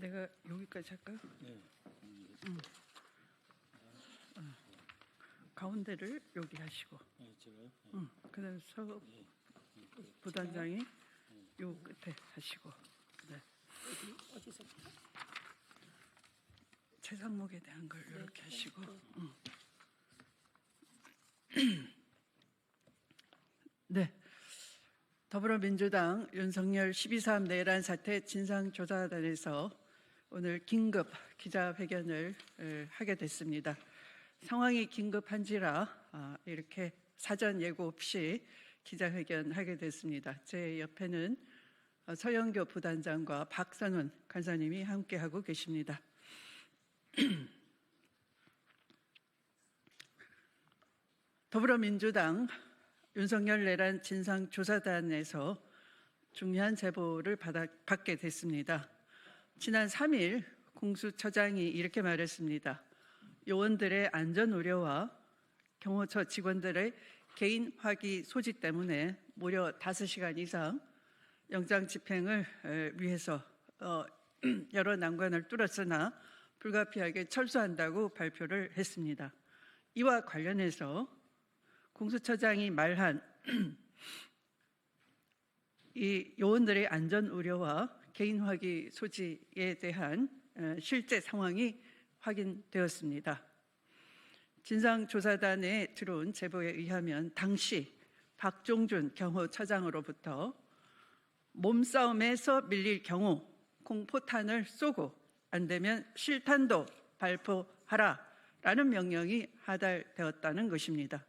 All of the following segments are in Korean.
내가 여기까지 할까요? 네. 가운데를 여기 하시고, 네, 제가요. 그다음에 서 부단장이 요 끝에 하시고, 네. 어디서부터? 최상목에 대한 걸 이렇게 하시고, 네. 더불어민주당 윤석열 12.3 내란 사태 진상조사단에서 오늘 긴급 기자회견을 하게 됐습니다. 상황이 긴급한지라 이렇게 사전 예고 없이 기자회견하게 됐습니다. 제 옆에는 서영교 부단장과 박선훈 간사님이 함께하고 계십니다. 더불어민주당 윤석열 내란 진상조사단에서 중요한 제보를 받게 됐습니다. 지난 3일 공수처장이 이렇게 말했습니다. 요원들의 안전 우려와 경호처 직원들의 개인 화기 소지 때문에 무려 5시간 이상 영장 집행을 위해서 여러 난관을 뚫었으나 불가피하게 철수한다고 발표를 했습니다. 이와 관련해서 공수처장이 말한 이 요원들의 안전 우려와 개인 화기 소지에 대한 실제 상황이 확인되었습니다. 진상조사단에 들어온 제보에 의하면 당시 박종준 경호처장으로부터 몸싸움에서 밀릴 경우 공포탄을 쏘고 안 되면 실탄도 발포하라라는 명령이 하달되었다는 것입니다.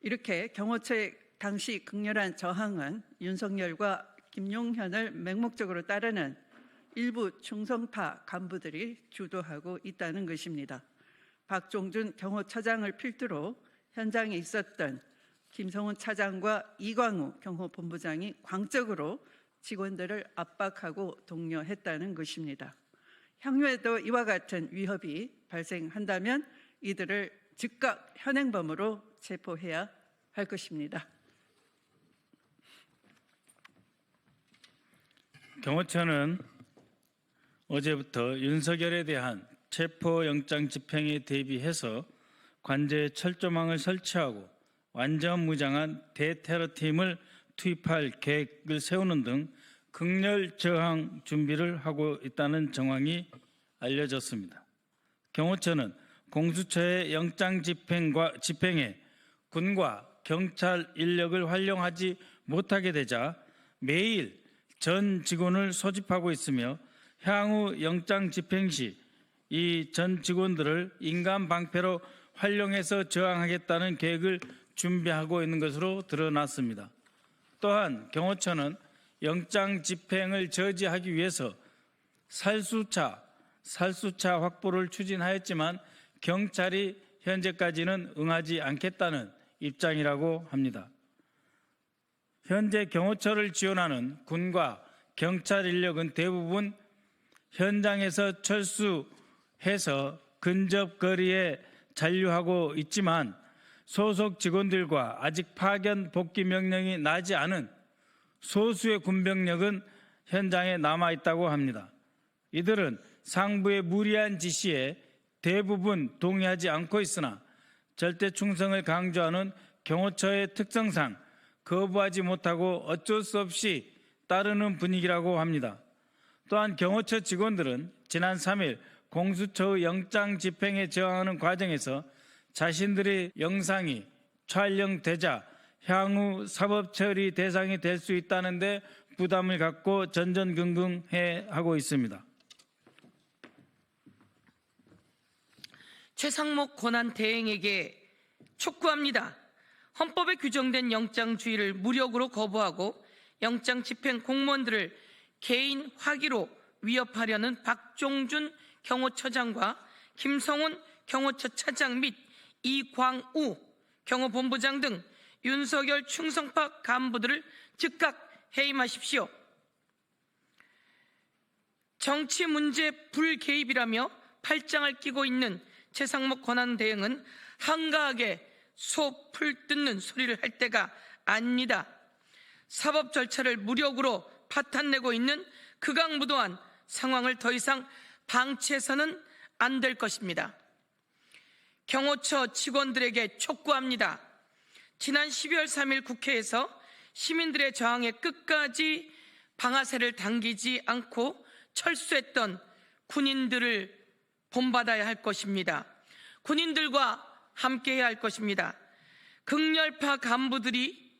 이렇게 경호처의 당시 극렬한 저항은 윤석열과 김용현을 맹목적으로 따르는 일부 충성파 간부들이 주도하고 있다는 것입니다. 박종준 경호처장을 필두로 현장에 있었던 김성훈 차장과 이광우 경호본부장이 광적으로 직원들을 압박하고 독려했다는 것입니다. 향후에도 이와 같은 위협이 발생한다면 이들을 즉각 현행범으로 체포해야 할 것입니다. 경호처는 어제부터 윤석열에 대한 체포영장 집행에 대비해서 관제에 철조망을 설치하고 완전 무장한 대테러팀을 투입할 계획을 세우는 등 극렬 저항 준비를 하고 있다는 정황이 알려졌습니다. 경호처는 공수처의 영장 집행에 군과 경찰 인력을 활용하지 못하게 되자 매일 전 직원을 소집하고 있으며 향후 영장 집행 시 이 전 직원들을 인간 방패로 활용해서 저항하겠다는 계획을 준비하고 있는 것으로 드러났습니다. 또한 경호처는 영장 집행을 저지하기 위해서 살수차 확보를 추진하였지만 경찰이 현재까지는 응하지 않겠다는 입장이라고 합니다. 현재 경호처를 지원하는 군과 경찰 인력은 대부분 현장에서 철수해서 근접 거리에 잔류하고 있지만 소속 직원들과 아직 파견 복귀 명령이 나지 않은 소수의 군병력은 현장에 남아 있다고 합니다. 이들은 상부의 무리한 지시에 대부분 동의하지 않고 있으나 절대 충성을 강조하는 경호처의 특성상 거부하지 못하고 어쩔 수 없이 따르는 분위기라고 합니다. 또한 경호처 직원들은 지난 3일 공수처의 영장 집행에 저항하는 과정에서 자신들의 영상이 촬영되자 향후 사법처리 대상이 될 수 있다는 데 부담을 갖고 전전긍긍해하고 있습니다. 최상목 권한대행에게 촉구합니다. 헌법에 규정된 영장주의를 무력으로 거부하고 영장 집행 공무원들을 개인 화기로 위협하려는 박종준 경호처장과 김성훈 경호처 차장 및 이광우 경호본부장 등 윤석열 충성파 간부들을 즉각 해임하십시오. 정치 문제 불개입이라며 팔짱을 끼고 있는 최상목 권한대행은 한가하게 소풀 뜯는 소리를 할 때가 아닙니다. 사법 절차를 무력으로 파탄내고 있는 극악무도한 상황을 더 이상 방치해서는 안 될 것입니다. 경호처 직원들에게 촉구합니다. 지난 12월 3일 국회에서 시민들의 저항에 끝까지 방아쇠를 당기지 않고 철수했던 군인들을 본받아야 할 것입니다. 군인들과 함께해야 할 것입니다. 극렬파 간부들이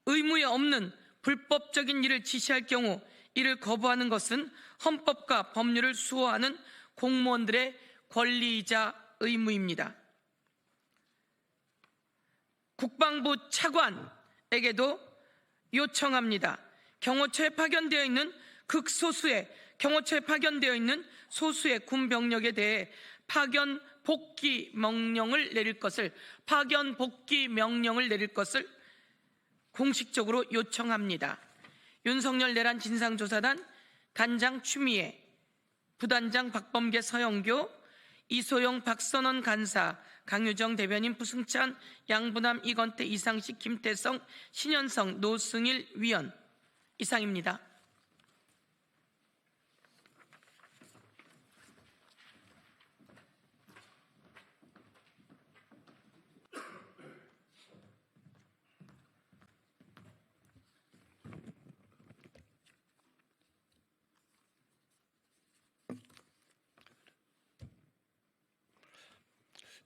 의무에 없는 불법적인 일을 지시할 경우 이를 거부하는 것은 헌법과 법률을 수호하는 공무원들의 권리이자 의무입니다. 국방부 차관에게도 요청합니다. 경호처에 파견되어 있는 소수의 군 병력에 대해 파견 복귀 명령을 내릴 것을 공식적으로 요청합니다. 윤석열 내란 진상조사단 단장 추미애, 부단장 박범계 서영교, 이소영 박선원 간사, 강유정 대변인 부승찬, 양부남 이건태 이상식 김태성 신현성 노승일 위원 이상입니다.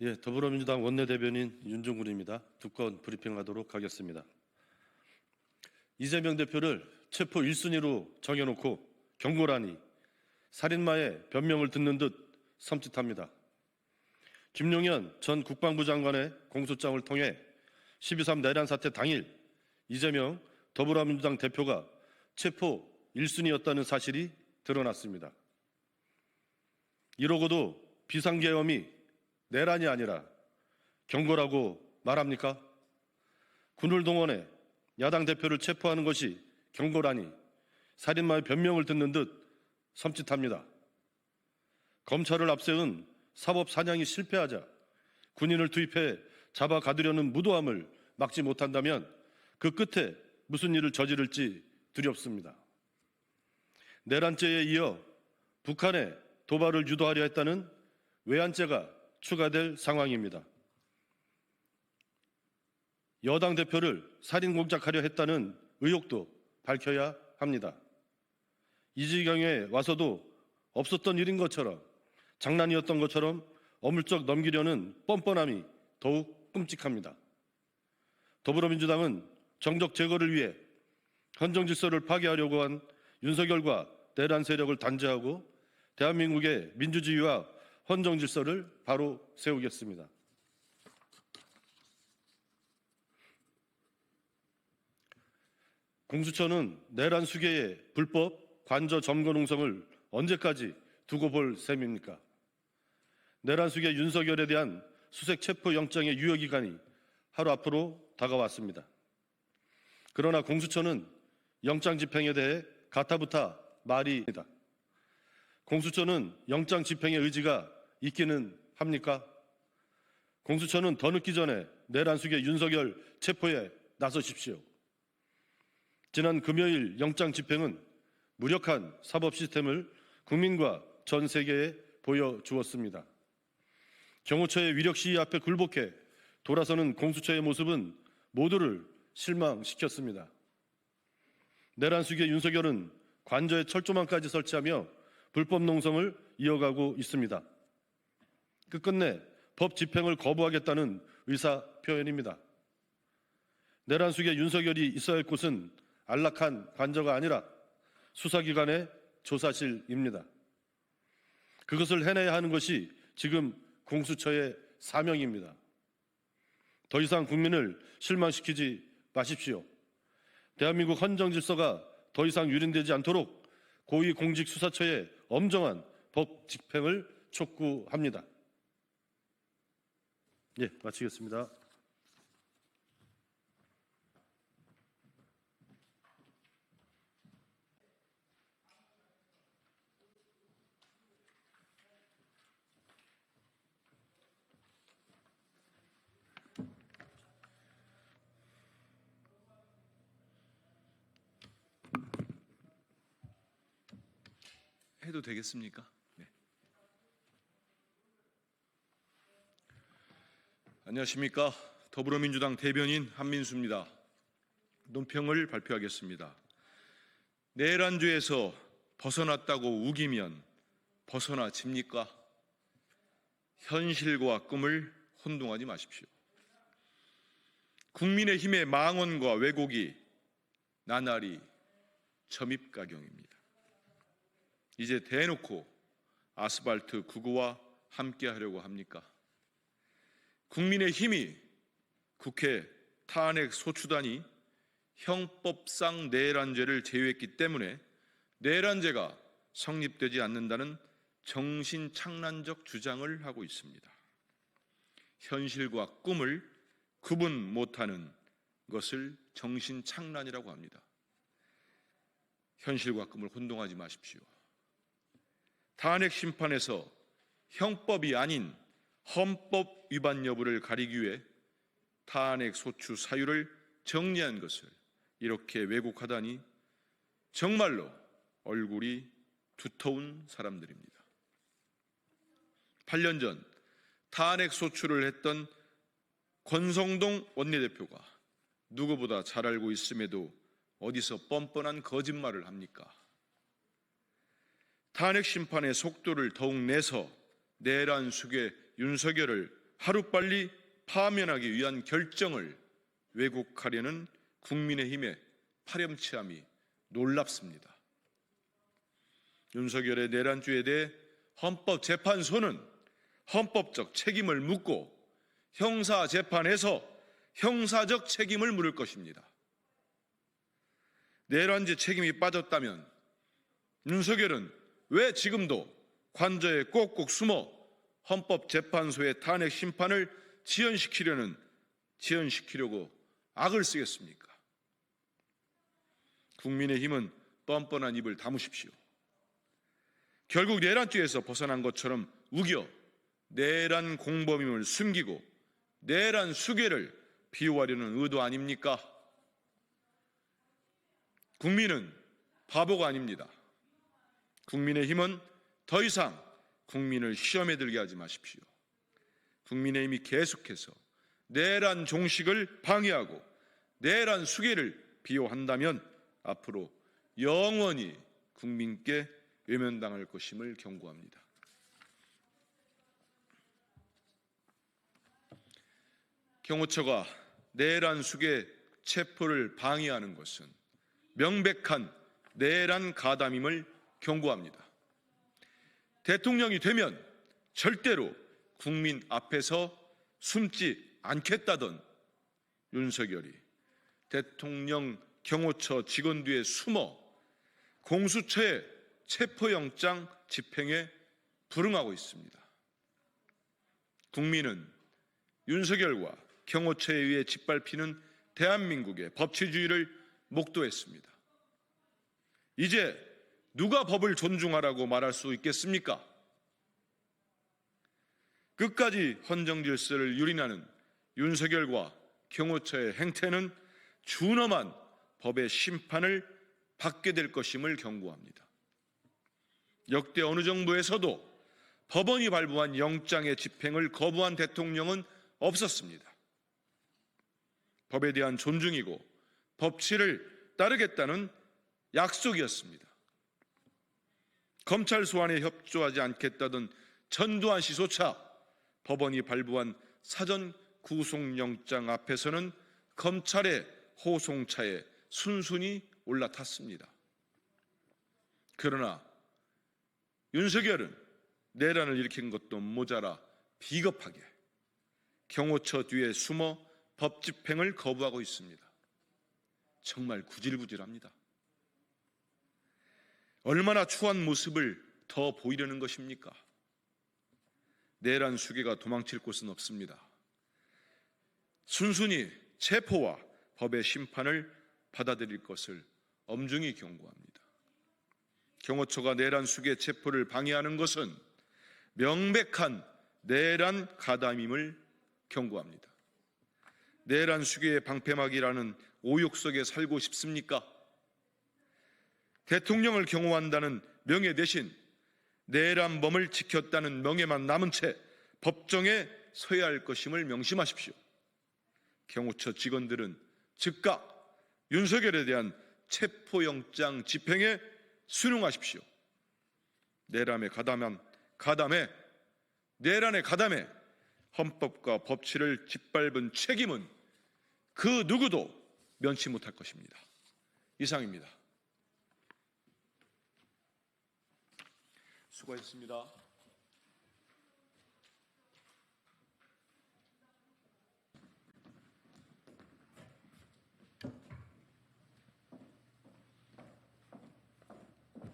예, 더불어민주당 원내대변인 윤종군입니다. 두 건 브리핑하도록 하겠습니다. 이재명 대표를 체포 1순위로 정해놓고 경고라니 살인마의 변명을 듣는 듯 섬찟합니다. 김용현 전 국방부 장관의 공소장을 통해 12.3 내란 사태 당일 이재명 더불어민주당 대표가 체포 1순위였다는 사실이 드러났습니다. 이러고도 비상계엄이 내란이 아니라 경고라고 말합니까? 군을 동원해 야당 대표를 체포하는 것이 경고라니 살인마의 변명을 듣는 듯 섬찟합니다. 검찰을 앞세운 사법 사냥이 실패하자 군인을 투입해 잡아가두려는 무도함을 막지 못한다면 그 끝에 무슨 일을 저지를지 두렵습니다. 내란죄에 이어 북한에 도발을 유도하려 했다는 외환죄가 추가될 상황입니다. 여당 대표를 살인 공작하려 했다는 의혹도 밝혀야 합니다. 이 지경에 와서도 없었던 일인 것처럼 장난이었던 것처럼 어물쩍 넘기려는 뻔뻔함이 더욱 끔찍합니다. 더불어민주당은 정적 제거를 위해 헌정 질서를 파괴하려고 한 윤석열과 내란 세력을 단죄하고 대한민국의 민주주의와 헌정 질서를 바로 세우겠습니다. 공수처는 내란 수계의 불법 관저 점거 농성을 언제까지 두고 볼 셈입니까? 내란 수계 윤석열에 대한 수색 체포 영장의 유효 기간이 하루 앞으로 다가왔습니다. 그러나 공수처는 영장 집행에 대해 가타부타 말이입니다. 공수처는 영장 집행의 의지가 있기는 합니까? 공수처는 더 늦기 전에 내란 수계 윤석열 체포에 나서십시오. 지난 금요일 영장 집행은 무력한 사법 시스템을 국민과 전 세계에 보여주었습니다. 경호처의 위력 시위 앞에 굴복해 돌아서는 공수처의 모습은 모두를 실망시켰습니다. 내란 수계 윤석열은 관저에 철조망까지 설치하며 불법 농성을 이어가고 있습니다. 끝끝내 법 집행을 거부하겠다는 의사 표현입니다. 내란 수계 윤석열이 있어야 할 곳은 안락한 관저가 아니라 수사기관의 조사실입니다. 그것을 해내야 하는 것이 지금 공수처의 사명입니다. 더 이상 국민을 실망시키지 마십시오. 대한민국 헌정 질서가 더 이상 유린되지 않도록 고위공직수사처의 엄정한 법 집행을 촉구합니다. 예, 마치겠습니다. 해도 되겠습니까? 네. 안녕하십니까. 더불어민주당 대변인 한민수입니다. 논평을 발표하겠습니다. 내란죄에서 벗어났다고 우기면 벗어나집니까? 현실과 꿈을 혼동하지 마십시오. 국민의힘의 망언과 왜곡이 나날이 점입가경입니다. 이제 대놓고 아스팔트 구구와 함께하려고 합니까? 국민의힘이 국회 탄핵 소추단이 형법상 내란죄를 제외했기 때문에 내란죄가 성립되지 않는다는 정신착란적 주장을 하고 있습니다. 현실과 꿈을 구분 못하는 것을 정신착란이라고 합니다. 현실과 꿈을 혼동하지 마십시오. 탄핵 심판에서 형법이 아닌 헌법 위반 여부를 가리기 위해 탄핵 소추 사유를 정리한 것을 이렇게 왜곡하다니 정말로 얼굴이 두터운 사람들입니다. 8년 전 탄핵 소추를 했던 권성동 원내대표가 누구보다 잘 알고 있음에도 어디서 뻔뻔한 거짓말을 합니까? 탄핵 심판의 속도를 더욱 내서 내란 수괴 윤석열을 하루빨리 파면하기 위한 결정을 왜곡하려는 국민의힘의 파렴치함이 놀랍습니다. 윤석열의 내란죄에 대해 헌법재판소는 헌법적 책임을 묻고 형사재판에서 형사적 책임을 물을 것입니다. 내란죄 책임이 빠졌다면 윤석열은 왜 지금도 관저에 꼭꼭 숨어 헌법재판소의 탄핵 심판을 지연시키려고 악을 쓰겠습니까? 국민의힘은 뻔뻔한 입을 다무십시오. 결국 내란죄에서 벗어난 것처럼 우겨 내란 공범임을 숨기고 내란 수괴를 비호하려는 의도 아닙니까? 국민은 바보가 아닙니다. 국민의힘은 더 이상 국민을 시험에 들게 하지 마십시오. 국민의힘이 계속해서 내란 종식을 방해하고 내란 수괴를 비호한다면 앞으로 영원히 국민께 외면당할 것임을 경고합니다. 경호처가 내란 수괴 체포를 방해하는 것은 명백한 내란 가담임을 경고합니다. 대통령이 되면 절대로 국민 앞에서 숨지 않겠다던 윤석열이 대통령 경호처 직원 뒤에 숨어 공수처의 체포영장 집행에 불응하고 있습니다. 국민은 윤석열과 경호처에 의해 짓밟히는 대한민국의 법치주의를 목도했습니다. 이제 누가 법을 존중하라고 말할 수 있겠습니까? 끝까지 헌정질서를 유린하는 윤석열과 경호처의 행태는 준엄한 법의 심판을 받게 될 것임을 경고합니다. 역대 어느 정부에서도 법원이 발부한 영장의 집행을 거부한 대통령은 없었습니다. 법에 대한 존중이고 법치를 따르겠다는 약속이었습니다. 검찰 소환에 협조하지 않겠다던 전두환 씨조차 법원이 발부한 사전 구속영장 앞에서는 검찰의 호송차에 순순히 올라탔습니다. 그러나 윤석열은 내란을 일으킨 것도 모자라 비겁하게 경호처 뒤에 숨어 법 집행을 거부하고 있습니다. 정말 구질구질합니다. 얼마나 추한 모습을 더 보이려는 것입니까? 내란 수괴가 도망칠 곳은 없습니다. 순순히 체포와 법의 심판을 받아들일 것을 엄중히 경고합니다. 경호처가 내란 수괴 체포를 방해하는 것은 명백한 내란 가담임을 경고합니다. 내란 수괴의 방패막이라는 오욕 속에 살고 싶습니까? 대통령을 경호한다는 명예 대신 내란범을 지켰다는 명예만 남은 채 법정에 서야 할 것임을 명심하십시오. 경호처 직원들은 즉각 윤석열에 대한 체포영장 집행에 순응하십시오. 내란에 가담해 헌법과 법치를 짓밟은 책임은 그 누구도 면치 못할 것입니다. 이상입니다. 수고하셨습니다.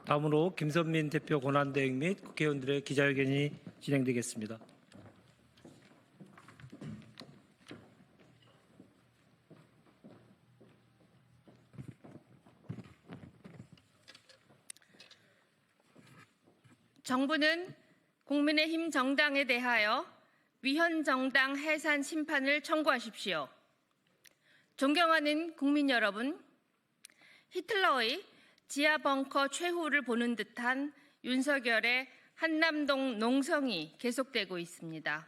다음으로 김선민 대표 권한대행 및 국회의원들의 기자회견이 진행되겠습니다. 정부는 국민의힘 정당에 대하여 위헌 정당 해산 심판을 청구하십시오. 존경하는 국민 여러분, 히틀러의 지하 벙커 최후를 보는 듯한 윤석열의 한남동 농성이 계속되고 있습니다.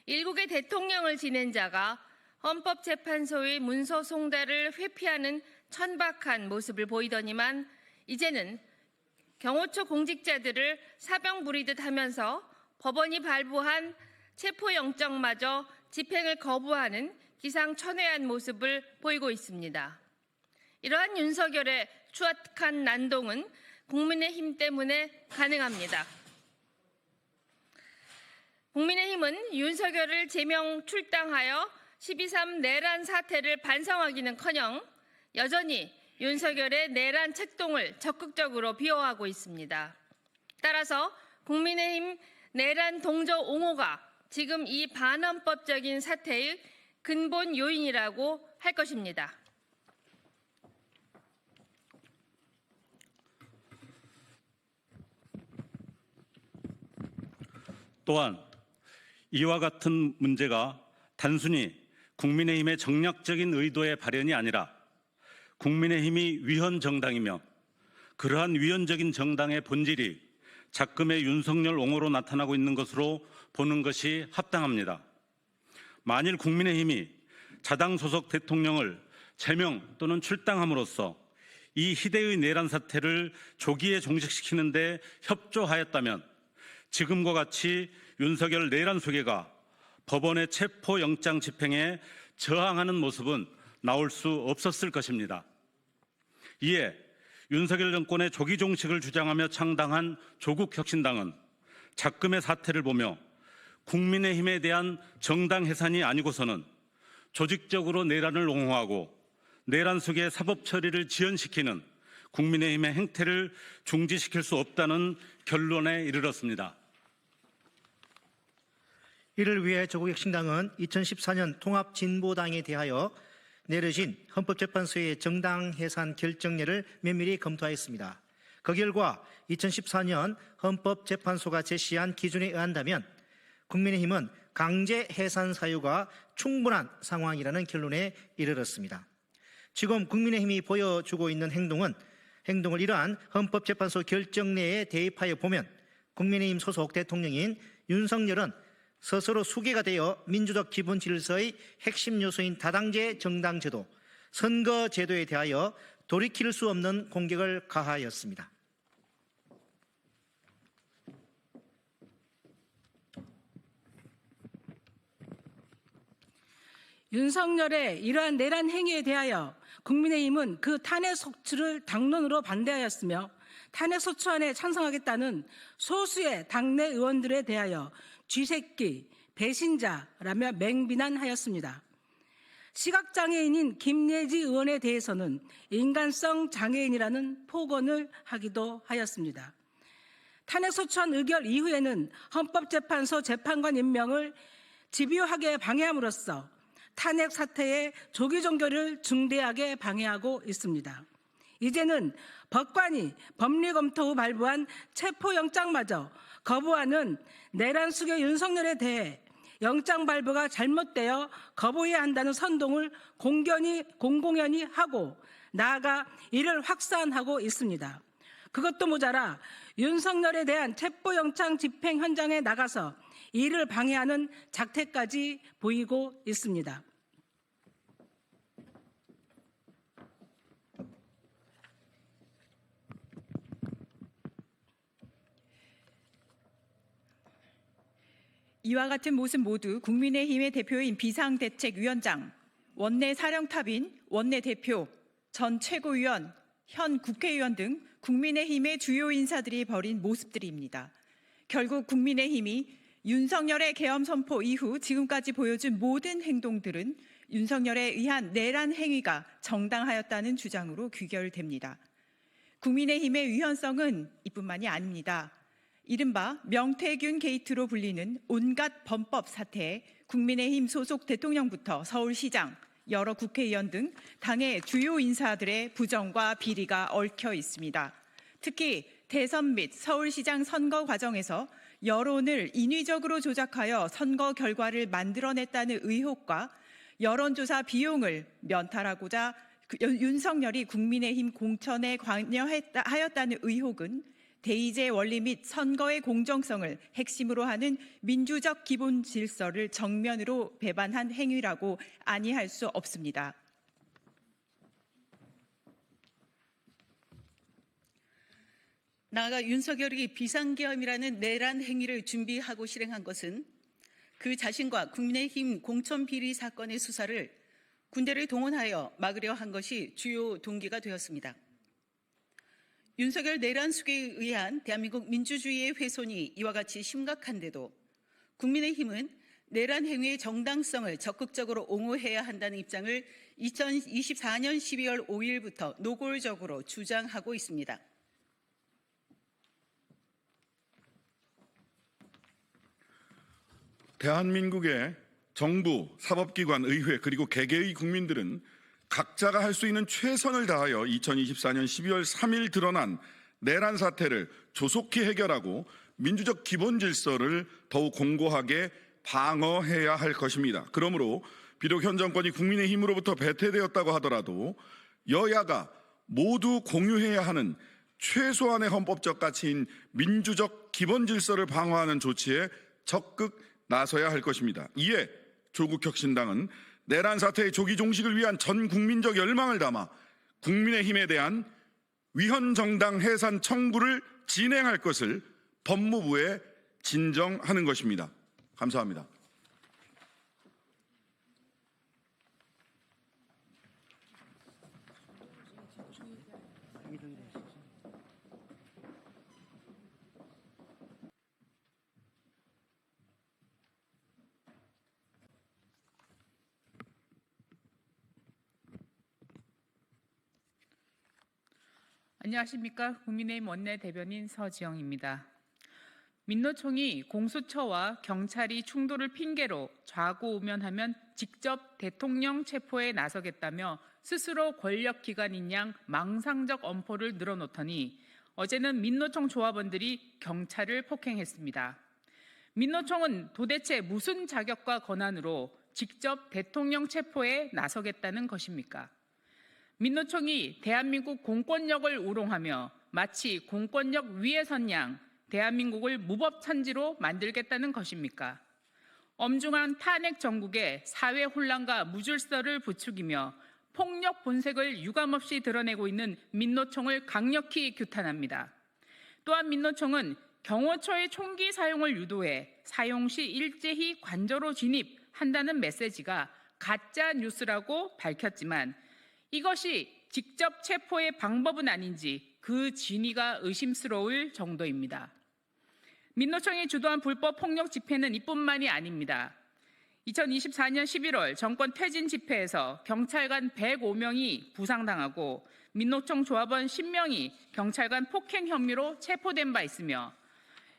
일국의 대통령을 지낸 자가 헌법재판소의 문서 송달을 회피하는 천박한 모습을 보이더니만 이제는 경호처 공직자들을 사병 부리듯 하면서 법원이 발부한 체포영장마저 집행을 거부하는 기상천외한 모습을 보이고 있습니다. 이러한 윤석열의 추악한 난동은 국민의힘 때문에 가능합니다. 국민의힘은 윤석열을 제명 출당하여 12.3 내란 사태를 반성하기는커녕 여전히 윤석열의 내란 책동을 적극적으로 비호하고 있습니다. 따라서 국민의힘 내란 동조 옹호가 지금 이 반헌법적인 사태의 근본 요인이라고 할 것입니다. 또한 이와 같은 문제가 단순히 국민의힘의 정략적인 의도의 발현이 아니라 국민의힘이 위헌 정당이며 그러한 위헌적인 정당의 본질이 작금의 윤석열 옹호로 나타나고 있는 것으로 보는 것이 합당합니다. 만일 국민의힘이 자당 소속 대통령을 제명 또는 출당함으로써 이 희대의 내란 사태를 조기에 종식시키는 데 협조하였다면 지금과 같이 윤석열 내란 수괴가 법원의 체포영장 집행에 저항하는 모습은 나올 수 없었을 것입니다. 이에 윤석열 정권의 조기 종식을 주장하며 창당한 조국혁신당은 작금의 사태를 보며 국민의힘에 대한 정당 해산이 아니고서는 조직적으로 내란을 옹호하고 내란 속의 사법 처리를 지연시키는 국민의힘의 행태를 중지시킬 수 없다는 결론에 이르렀습니다. 이를 위해 조국혁신당은 2014년 통합진보당에 대하여 내려진 헌법재판소의 정당 해산 결정례를 면밀히 검토하였습니다. 그 결과 2014년 헌법재판소가 제시한 기준에 의한다면 국민의힘은 강제 해산 사유가 충분한 상황이라는 결론에 이르렀습니다. 지금 국민의힘이 보여주고 있는 행동을 이러한 헌법재판소 결정례에 대입하여 보면 국민의힘 소속 대통령인 윤석열은 스스로 수괴가 되어 민주적 기본 질서의 핵심 요소인 다당제 정당제도, 선거제도에 대하여 돌이킬 수 없는 공격을 가하였습니다. 윤석열의 이러한 내란 행위에 대하여 국민의힘은 그 탄핵 소추를 당론으로 반대하였으며 탄핵 소추안에 찬성하겠다는 소수의 당내 의원들에 대하여 쥐새끼, 배신자라며 맹비난하였습니다. 시각장애인인 김예지 의원에 대해서는 인간성 장애인이라는 폭언을 하기도 하였습니다. 탄핵소추안 의결 이후에는 헌법재판소 재판관 임명을 집요하게 방해함으로써 탄핵 사태의 조기 종결을 중대하게 방해하고 있습니다. 이제는 법관이 법리 검토 후 발부한 체포영장마저 거부하는 내란 수괴 윤석열에 대해 영장 발부가 잘못되어 거부해야 한다는 선동을 공공연히 하고 나아가 이를 확산하고 있습니다. 그것도 모자라 윤석열에 대한 체포영장 집행 현장에 나가서 이를 방해하는 작태까지 보이고 있습니다. 이와 같은 모습 모두 국민의힘의 대표인 비상대책위원장, 원내 사령탑인 원내대표, 전 최고위원, 현 국회의원 등 국민의힘의 주요 인사들이 벌인 모습들입니다. 결국 국민의힘이 윤석열의 계엄 선포 이후 지금까지 보여준 모든 행동들은 윤석열에 의한 내란 행위가 정당하였다는 주장으로 귀결됩니다. 국민의힘의 위헌성은 이뿐만이 아닙니다. 이른바 명태균 게이트로 불리는 온갖 범법 사태에 국민의힘 소속 대통령부터 서울시장, 여러 국회의원 등 당의 주요 인사들의 부정과 비리가 얽혀 있습니다. 특히 대선 및 서울시장 선거 과정에서 여론을 인위적으로 조작하여 선거 결과를 만들어냈다는 의혹과 여론조사 비용을 면탈하고자 윤석열이 국민의힘 공천에 관여하였다는 의혹은 대의제 원리 및 선거의 공정성을 핵심으로 하는 민주적 기본 질서를 정면으로 배반한 행위라고 아니할 수 없습니다. 나아가 윤석열이 비상계엄이라는 내란 행위를 준비하고 실행한 것은 그 자신과 국민의힘 공천 비리 사건의 수사를 군대를 동원하여 막으려 한 것이 주요 동기가 되었습니다. 윤석열 내란 수괴에 의한 대한민국 민주주의의 훼손이 이와 같이 심각한데도 국민의힘은 내란 행위의 정당성을 적극적으로 옹호해야 한다는 입장을 2024년 12월 5일부터 노골적으로 주장하고 있습니다. 대한민국의 정부, 사법기관, 의회 그리고 개개의 국민들은 각자가 할 수 있는 최선을 다하여 2024년 12월 3일 드러난 내란 사태를 조속히 해결하고 민주적 기본 질서를 더욱 공고하게 방어해야 할 것입니다. 그러므로 비록 현 정권이 국민의힘으로부터 배퇴되었다고 하더라도 여야가 모두 공유해야 하는 최소한의 헌법적 가치인 민주적 기본 질서를 방어하는 조치에 적극 나서야 할 것입니다. 이에 조국혁신당은 내란 사태의 조기 종식을 위한 전 국민적 열망을 담아 국민의힘에 대한 위헌 정당 해산 청구를 진행할 것을 법무부에 진정하는 것입니다. 감사합니다. 안녕하십니까. 국민의힘 원내대변인 서지영입니다. 민노총이 공수처와 경찰이 충돌을 핑계로 좌고우면하면 직접 대통령 체포에 나서겠다며 스스로 권력기관인 양 망상적 엄포를 늘어놓더니 어제는 민노총 조합원들이 경찰을 폭행했습니다. 민노총은 도대체 무슨 자격과 권한으로 직접 대통령 체포에 나서겠다는 것입니까? 민노총이 대한민국 공권력을 우롱하며 마치 공권력 위에 선 양 대한민국을 무법천지로 만들겠다는 것입니까? 엄중한 탄핵 정국에 사회 혼란과 무질서를 부추기며 폭력 본색을 유감없이 드러내고 있는 민노총을 강력히 규탄합니다. 또한 민노총은 경호처의 총기 사용을 유도해 사용 시 일제히 관저로 진입한다는 메시지가 가짜 뉴스라고 밝혔지만 이것이 직접 체포의 방법은 아닌지 그 진위가 의심스러울 정도입니다. 민노총이 주도한 불법 폭력 집회는 이뿐만이 아닙니다. 2024년 11월 정권 퇴진 집회에서 경찰관 105명이 부상당하고 민노총 조합원 10명이 경찰관 폭행 혐의로 체포된 바 있으며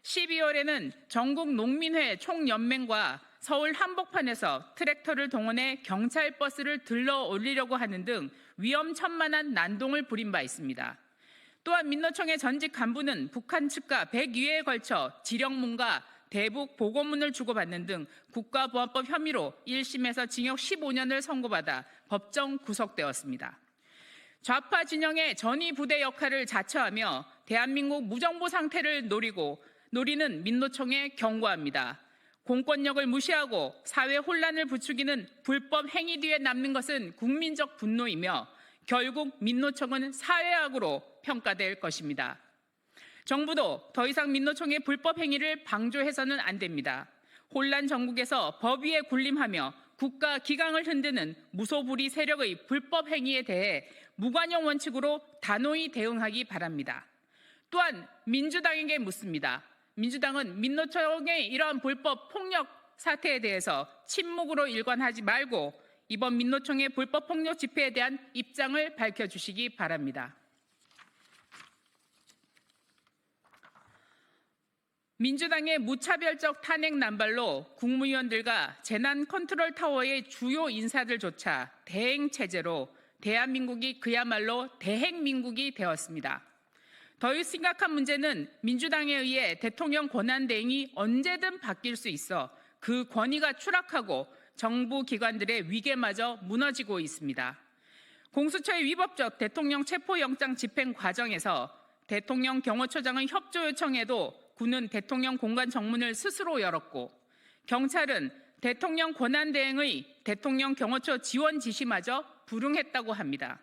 12월에는 전국 농민회 총연맹과 서울 한복판에서 트랙터를 동원해 경찰 버스를 들러 올리려고 하는 등 위험천만한 난동을 부린 바 있습니다. 또한 민노총의 전직 간부는 북한 측과 100여회에 걸쳐 지령문과 대북 보고문을 주고받는 등 국가보안법 혐의로 1심에서 징역 15년을 선고받아 법정 구속되었습니다. 좌파 진영의 전위 부대 역할을 자처하며 대한민국 무정부 상태를 노리는 민노총에 경고합니다. 공권력을 무시하고 사회 혼란을 부추기는 불법 행위 뒤에 남는 것은 국민적 분노이며 결국 민노총은 사회악으로 평가될 것입니다. 정부도 더 이상 민노총의 불법 행위를 방조해서는 안 됩니다. 혼란 전국에서 법 위에 군림하며 국가 기강을 흔드는 무소불위 세력의 불법 행위에 대해 무관용 원칙으로 단호히 대응하기 바랍니다. 또한 민주당에게 묻습니다. 민주당은 민노총의 이러한 불법 폭력 사태에 대해서 침묵으로 일관하지 말고 이번 민노총의 불법 폭력 집회에 대한 입장을 밝혀주시기 바랍니다. 민주당의 무차별적 탄핵 남발로 국무위원들과 재난 컨트롤 타워의 주요 인사들조차 대행 체제로 대한민국이 그야말로 대행민국이 되었습니다. 더 심각한 문제는 민주당에 의해 대통령 권한대행이 언제든 바뀔 수 있어 그 권위가 추락하고 정부 기관들의 위계마저 무너지고 있습니다. 공수처의 위법적 대통령 체포영장 집행 과정에서 대통령 경호처장의 협조 요청에도 군은 대통령 공간 정문을 스스로 열었고 경찰은 대통령 권한대행의 대통령 경호처 지원 지시마저 불응했다고 합니다.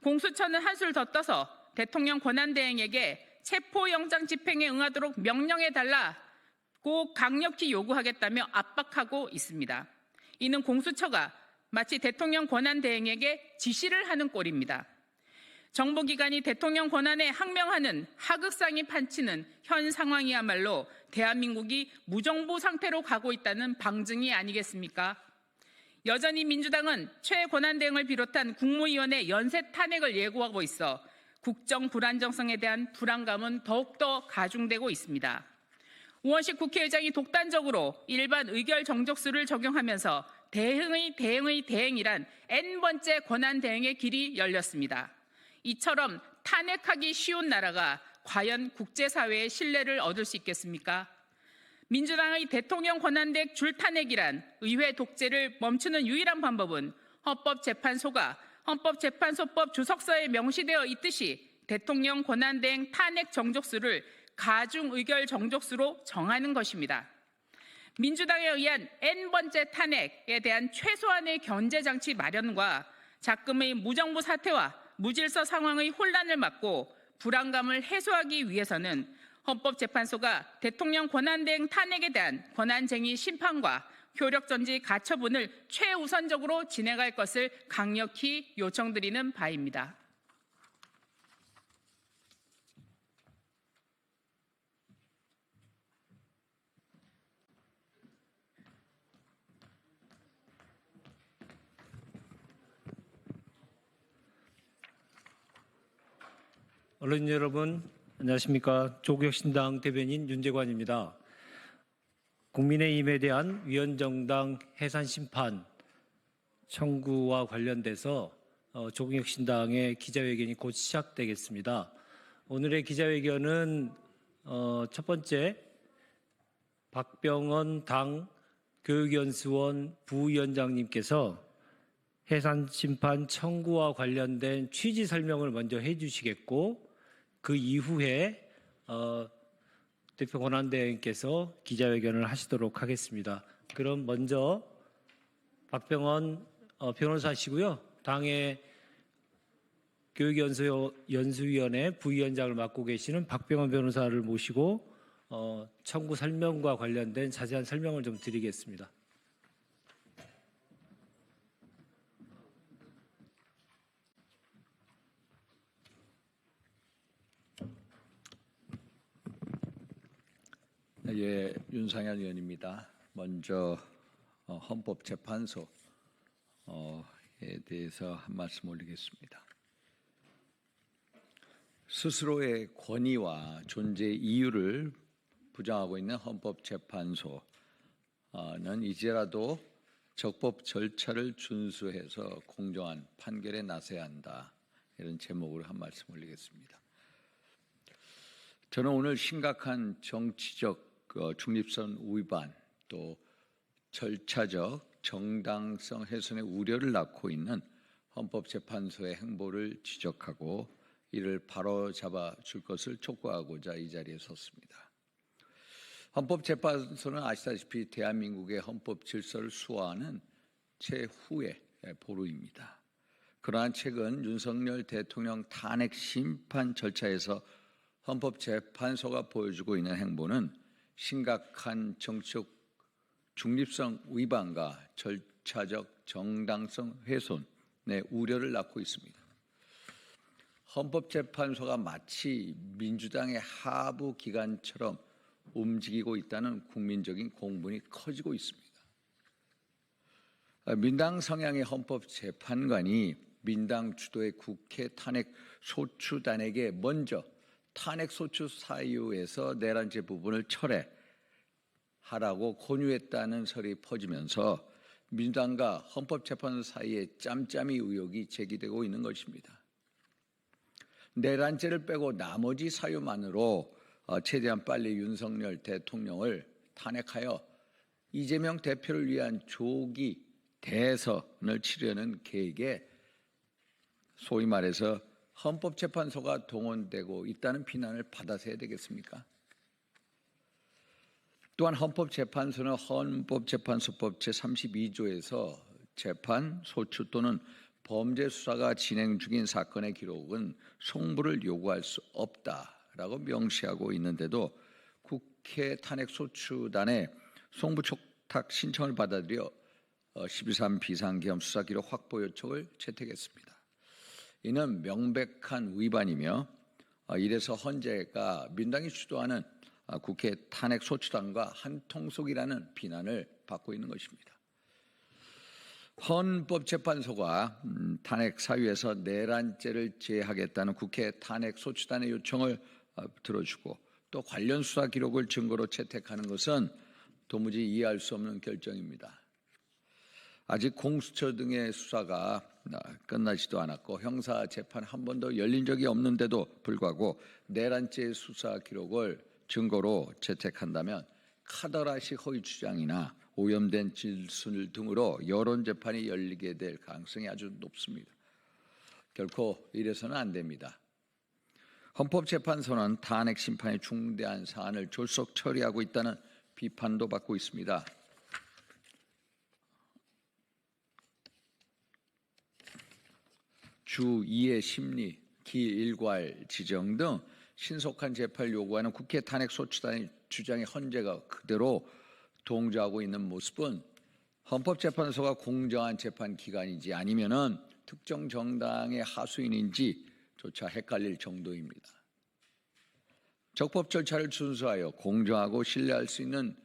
공수처는 한술 더 떠서 대통령 권한대행에게 체포영장 집행에 응하도록 명령해달라고 강력히 요구하겠다며 압박하고 있습니다. 이는 공수처가 마치 대통령 권한대행에게 지시를 하는 꼴입니다. 정보기관이 대통령 권한에 항명하는 하극상이 판치는 현 상황이야말로 대한민국이 무정부 상태로 가고 있다는 방증이 아니겠습니까? 여전히 민주당은 최권한대행을 비롯한 국무위원의 연쇄 탄핵을 예고하고 있어 국정 불안정성에 대한 불안감은 더욱더 가중되고 있습니다. 우원식 국회의장이 독단적으로 일반 의결 정족수를 적용하면서 대행의 대행이란 N번째 권한대행의 길이 열렸습니다. 이처럼 탄핵하기 쉬운 나라가 과연 국제사회의 신뢰를 얻을 수 있겠습니까? 민주당의 대통령 권한대행 줄탄핵이란 의회 독재를 멈추는 유일한 방법은 헌법재판소가 헌법재판소법 주석서에 명시되어 있듯이 대통령 권한대행 탄핵 정족수를 가중의결 정족수로 정하는 것입니다. 민주당에 의한 N번째 탄핵에 대한 최소한의 견제장치 마련과 작금의 무정부 사태와 무질서 상황의 혼란을 막고 불안감을 해소하기 위해서는 헌법재판소가 대통령 권한대행 탄핵에 대한 권한쟁의 심판과 효력정지 가처분을 최우선적으로 진행할 것을 강력히 요청드리는 바입니다. 언론인 여러분, 안녕하십니까. 조국혁신당 대변인 윤재관입니다. 국민의힘에 대한 위헌정당 해산심판 청구와 관련돼서 조국혁신당의 기자회견이 곧 시작되겠습니다. 오늘의 기자회견은 첫 번째 박병원 당 교육연수원 부위원장님께서 해산심판 청구와 관련된 취지 설명을 먼저 해주시겠고 그 이후에 대표 권한대행께서 기자회견을 하시도록 하겠습니다. 그럼 먼저 박병원 변호사시고요. 당의 교육연수위원회 부위원장을 맡고 계시는 박병원 변호사를 모시고 청구 설명과 관련된 자세한 설명을 좀 드리겠습니다. 예, 윤상현 의원입니다. 먼저 헌법재판소에 대해서 한 말씀 올리겠습니다. 스스로의 권위와 존재 이유를 부정하고 있는 헌법재판소는 이제라도 적법 절차를 준수해서 공정한 판결에 나서야 한다. 이런 제목으로 한 말씀 올리겠습니다. 저는 오늘 심각한 정치적 중립성 위반 또 절차적 정당성 훼손의 우려를 낳고 있는 헌법재판소의 행보를 지적하고 이를 바로잡아 줄 것을 촉구하고자 이 자리에 섰습니다. 헌법재판소는 아시다시피 대한민국의 헌법 질서를 수호하는 최후의 보루입니다. 그러한 최근 윤석열 대통령 탄핵 심판 절차에서 헌법재판소가 보여주고 있는 행보는 심각한 정치적 중립성 위반과 절차적 정당성 훼손의 우려를 낳고 있습니다. 헌법재판소가 마치 민주당의 하부 기관처럼 움직이고 있다는 국민적인 공분이 커지고 있습니다. 민당 성향의 헌법재판관이 민당 주도의 국회 탄핵 소추단에게 먼저 탄핵 소추 사유에서 내란죄 부분을 철회하라고 권유했다는 설이 퍼지면서 민주당과 헌법재판소 사이에 짬짬이 의혹이 제기되고 있는 것입니다. 내란죄를 빼고 나머지 사유만으로 최대한 빨리 윤석열 대통령을 탄핵하여 이재명 대표를 위한 조기 대선을 치르려는 계획에 소위 말해서 헌법재판소가 동원되고 있다는 비난을 받아서야 되겠습니까? 또한 헌법재판소는 헌법재판소법 제32조에서 재판, 소추 또는 범죄 수사가 진행 중인 사건의 기록은 송부를 요구할 수 없다라고 명시하고 있는데도 국회 탄핵소추단의 송부 촉탁 신청을 받아들여 12.3 비상계엄 수사기록 확보 요청을 채택했습니다. 이는 명백한 위반이며 이래서 헌재가 민당이 주도하는 국회 탄핵소추단과 한통속이라는 비난을 받고 있는 것입니다. 헌법재판소가 탄핵 사유에서 내란죄를 제하겠다는 국회 탄핵소추단의 요청을 들어주고 또 관련 수사 기록을 증거로 채택하는 것은 도무지 이해할 수 없는 결정입니다. 아직 공수처 등의 수사가 끝나지도 않았고 형사 재판 한 번도 열린 적이 없는데도 불구하고 내란죄 수사 기록을 증거로 채택한다면 카더라식 허위 주장이나 오염된 질술 등으로 여론 재판이 열리게 될 가능성이 아주 높습니다. 결코 이래서는 안 됩니다. 헌법재판소는 탄핵 심판의 중대한 사안을 졸속 처리하고 있다는 비판도 받고 있습니다. 주 2의 심리, 기 일괄 지정 등 신속한 재판을 요구하는 국회 탄핵소추단의 주장에 헌재가 그대로 동조하고 있는 모습은 헌법재판소가 공정한 재판 기관인지 아니면은 특정 정당의 하수인인지조차 헷갈릴 정도입니다. 적법 절차를 준수하여 공정하고 신뢰할 수 있는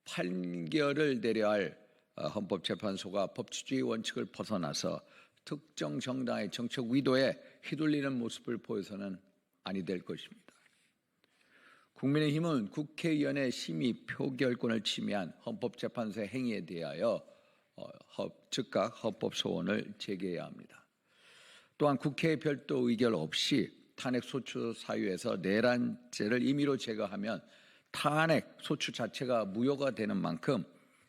판결을 내려야 할 헌법재판소가 법치주의 원칙을 벗어나서 특정 정당의 정책 의도에 휘둘리는 모습을 보여서는 아니 될 것입니다. 국민의힘은 국회의원의 심의 표결권을 침해한 헌법재판소의 행위에 대하여 즉각 헌법 소원을 제기해야 합니다. 또한 국회의 별도 의결 없이 탄핵 소추 사유에서 내란죄를 임의로 제거하면 탄핵 소추 자체가 무효가 되는 만큼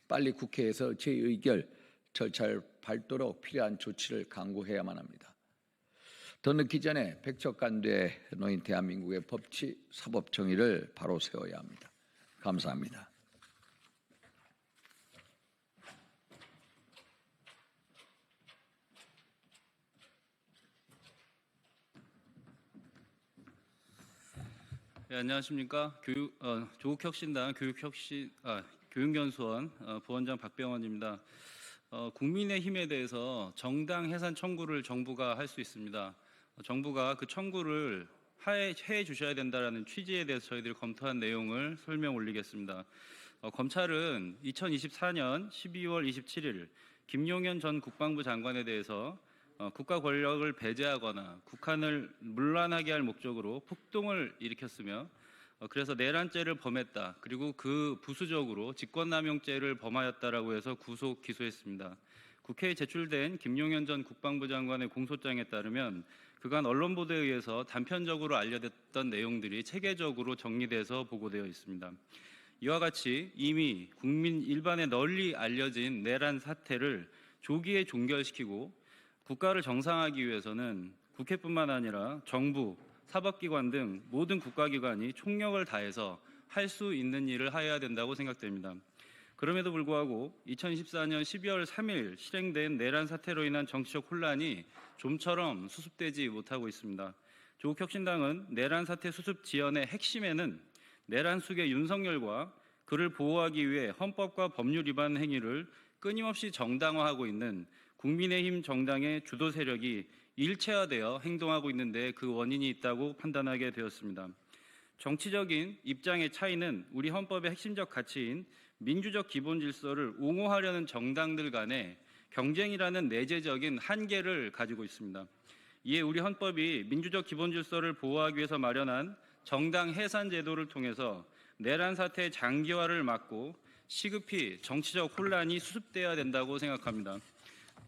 빨리 국회에서 재의결 절차를 밟도록 필요한 조치를 강구해야만 합니다. 더 늦기 전에 백척간두에 놓인 대한민국의 법치, 사법 정의를 바로 세워야 합니다. 감사합니다. 네, 안녕하십니까. 조국혁신당 교육연수원 부원장 박병원입니다. 국민의힘에 대해서 정당 해산 청구를 정부가 할 수 있습니다. 정부가 그 청구를 해 주셔야 된다라는 취지에 대해서 저희들이 검토한 내용을 설명 올리겠습니다. 검찰은 2024년 12월 27일 김용현 전 국방부 장관에 대해서 국가 권력을 배제하거나 북한을 문란하게 할 목적으로 폭동을 일으켰으며 그래서 내란죄를 범했다. 그리고 그 부수적으로 직권남용죄를 범하였다라고 해서 구속 기소했습니다. 국회에 제출된 김용현 전 국방부 장관의 공소장에 따르면 그간 언론 보도에 의해서 단편적으로 알려졌던 내용들이 체계적으로 정리돼서 보고되어 있습니다. 이와 같이 이미 국민 일반에 널리 알려진 내란 사태를 조기에 종결시키고 국가를 정상화하기 위해서는 국회뿐만 아니라 정부, 사법기관 등 모든 국가기관이 총력을 다해서 할 수 있는 일을 해야 된다고 생각됩니다. 그럼에도 불구하고 2014년 12월 3일 실행된 내란 사태로 인한 정치적 혼란이 좀처럼 수습되지 못하고 있습니다. 조국혁신당은 내란 사태 수습 지연의 핵심에는 내란 숙의 윤석열과 그를 보호하기 위해 헌법과 법률 위반 행위를 끊임없이 정당화하고 있는 국민의힘 정당의 주도 세력이 일체화되어 행동하고 있는데 그 원인이 있다고 판단하게 되었습니다. 정치적인 입장의 차이는 우리 헌법의 핵심적 가치인 민주적 기본 질서를 옹호하려는 정당들 간의 경쟁이라는 내재적인 한계를 가지고 있습니다. 이에 우리 헌법이 민주적 기본 질서를 보호하기 위해서 마련한 정당 해산 제도를 통해서 내란 사태의 장기화를 막고 시급히 정치적 혼란이 수습돼야 된다고 생각합니다.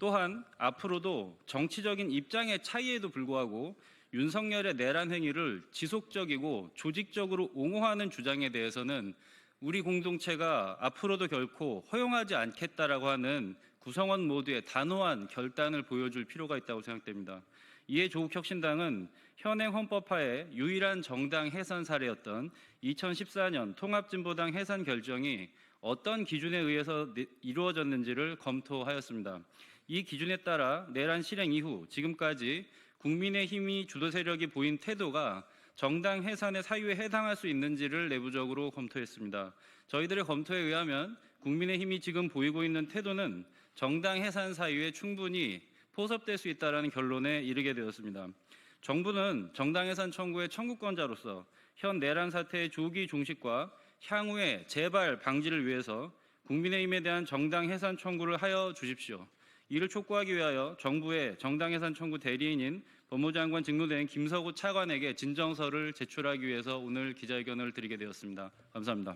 또한 앞으로도 정치적인 입장의 차이에도 불구하고 윤석열의 내란 행위를 지속적이고 조직적으로 옹호하는 주장에 대해서는 우리 공동체가 앞으로도 결코 허용하지 않겠다라고 하는 구성원 모두의 단호한 결단을 보여줄 필요가 있다고 생각됩니다. 이에 조국혁신당은 현행 헌법하에 유일한 정당 해산 사례였던 2014년 통합진보당 해산 결정이 어떤 기준에 의해서 이루어졌는지를 검토하였습니다. 이 기준에 따라 내란 실행 이후 지금까지 국민의힘이 주도 세력이 보인 태도가 정당 해산의 사유에 해당할 수 있는지를 내부적으로 검토했습니다. 저희들의 검토에 의하면 국민의힘이 지금 보이고 있는 태도는 정당 해산 사유에 충분히 포섭될 수 있다는 결론에 이르게 되었습니다. 정부는 정당 해산 청구의 청구권자로서 현 내란 사태의 조기 종식과 향후의 재발 방지를 위해서 국민의힘에 대한 정당 해산 청구를 하여 주십시오. 이를 촉구하기 위하여 정부의 정당 해산 청구 대리인인 법무장관 직무대행 김서구 차관에게 진정서를 제출하기 위해서 오늘 기자회견을 드리게 되었습니다. 감사합니다.